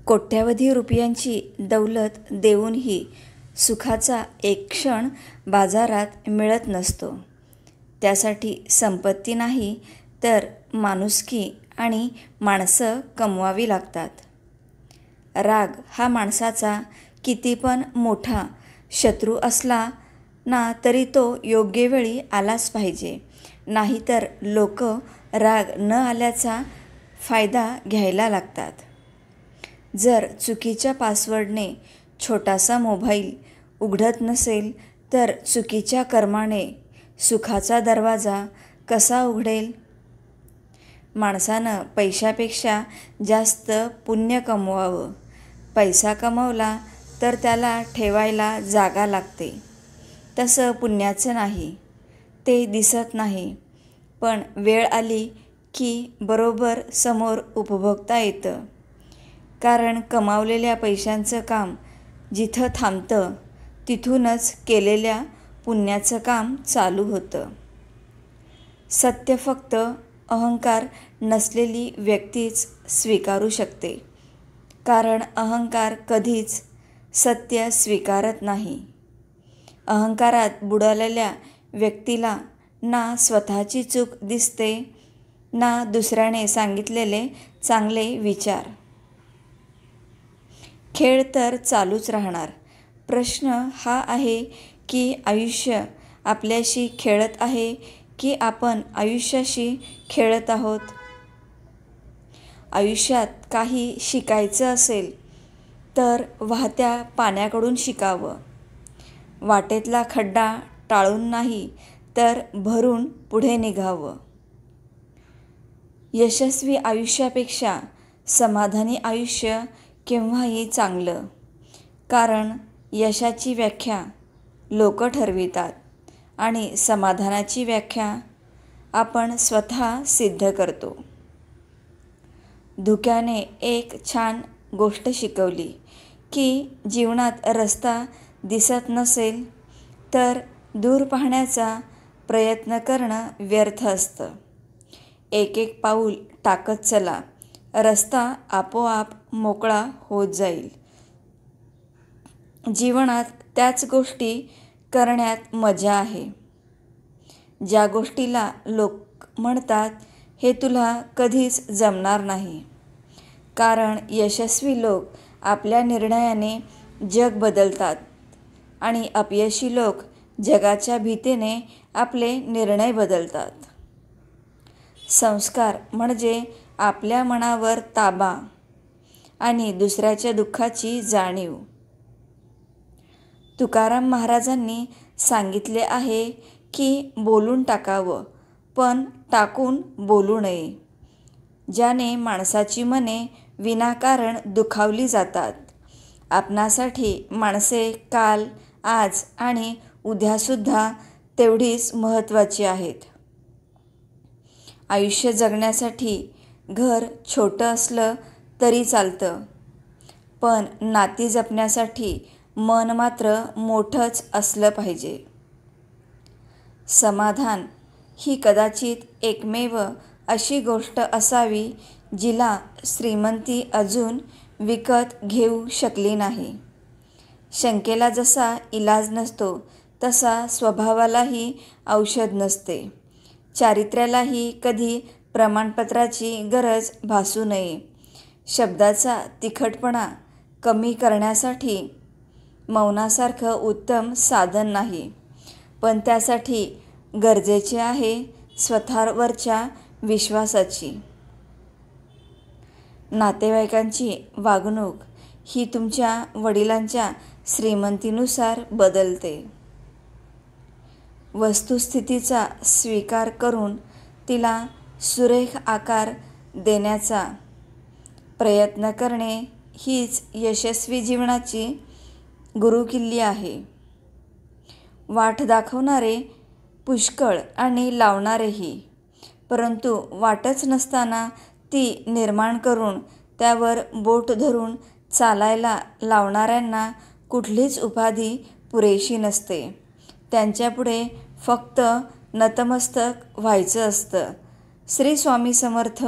कोट्यावधी रुपयांची दौलत देऊनही सुखाचा एक क्षण बाजारात मिळत नसतो. त्यासाठी संपत्ती नाही तर माणुसकी आणि माणसं कमवावी लागतात. राग हा माणसाचा किती पण मोठा शत्रू असला ना तरी तो योग्य वेळी आलाच पाहिजे, नाहीतर लोक राग न आल्याचा फायदा घ्यायला लागतात. जर चुकीच्या पासवर्डने छोटासा मोबाईल उघडत नसेल तर चुकीच्या कर्माने सुखाचा दरवाजा कसा उघडेल? माणसानं पैशापेक्षा जास्त पुण्य कमवावं. पैसा कमवला तर त्याला ठेवायला जागा लागते. तसं पुण्याचं नाही, ते दिसत नाही, पण वेळ आली की बरोबर समोर उपभोगता येतं. कारण कमावलेल्या पैशांचं काम जिथं थांबतं तिथूनच केलेल्या पुण्याचं काम चालू होतं. सत्य फक्त अहंकार नसलेली व्यक्तीच स्वीकारू शकते, कारण अहंकार कधीच सत्य स्वीकारत नाही. अहंकारात बुडालेल्या व्यक्तीला ना स्वतःची चूक दिसते ना दुसऱ्याने सांगितलेले चांगले विचार. खेळ तर चालूच राहणार. प्रश्न हा आहे की आयुष्य आपल्याशी खेळत आहे की आपण आयुष्याशी खेळत आहोत. आयुष्यात काही शिकायचं असेल तर वाहत्या पाण्याकडून शिकावं. वाटेतला खड्डा टाळून नाही तर भरून पुढे निघावं. यशस्वी आयुष्यापेक्षा समाधानी आयुष्य केव्हाही चांगलं, कारण यशाची व्याख्या लोक ठरवितात आणि समाधानाची व्याख्या आपण स्वतः सिद्ध करतो. धुक्याने एक छान गोष्ट शिकवली की जीवनात रस्ता दिसत नसेल तर दूर पाहण्याचा प्रयत्न करणं व्यर्थ असतं. एक एक पाऊल टाकत चला, रस्ता आपोआप मोकळा होत जाईल. जीवनात त्याच गोष्टी करण्यात मजा आहे ज्या गोष्टीला लोक म्हणतात हे तुला कधीच जमणार नाही. कारण यशस्वी लोक आपल्या निर्णयाने जग बदलतात आणि अपयशी लोक जगाच्या भीतीने आपले निर्णय बदलतात. संस्कार म्हणजे आपल्या मनावर ताबा आणि दुसऱ्याच्या दुःखाची जाणीव. तुकाराम महाराजांनी सांगितले आहे की बोलून टाकावं, पण टाकून बोलू नये. ज्याने माणसाची मने विनाकारण दुखावली जातात. आपणासाठी माणसे काल, आज आणि उद्यासुद्धा तेवढीच महत्त्वाची आहेत. आयुष्य जगण्यासाठी घर छोटं असलं तरी चालतं, पण नाती जपण्यासाठी मन मात्र मोठंच असलं पाहिजे. समाधान ही कदाचित एकमेव अशी गोष्ट असावी जिला श्रीमंती अजून विकत घेऊ शकली नाही. शंकेला जसा इलाज नसतो तसा स्वभावालाही औषध नसते. चारित्र्यालाही कधी प्रमाणपत्राची गरज भासू नये. शब्दाचा तिखटपणा कमी करण्यासाठी मौनासारखं उत्तम साधन नाही, पण त्यासाठी गरजेचे आहे स्वतःवरच्या विश्वासाची. नातेवाईकांची वागणूक ही तुमच्या वडिलांच्या श्रीमंतीनुसार बदलते. वस्तुस्थितीचा स्वीकार करून तिला सुरेख आकार देण्याचा प्रयत्न करणे हीच यशस्वी जीवनाची गुरुकिल्ली आहे. वाट दाखवणारे पुष्कळ आणि लावणारेही, परंतु वाटच नसताना ती निर्माण करून त्यावर बोट धरून चालायला लावणाऱ्यांना कुठलीच उपाधी पुरेशी नसते. त्यांच्यापुढे फक्त नतमस्तक व्हायचं असतं. श्री स्वामी समर्थ.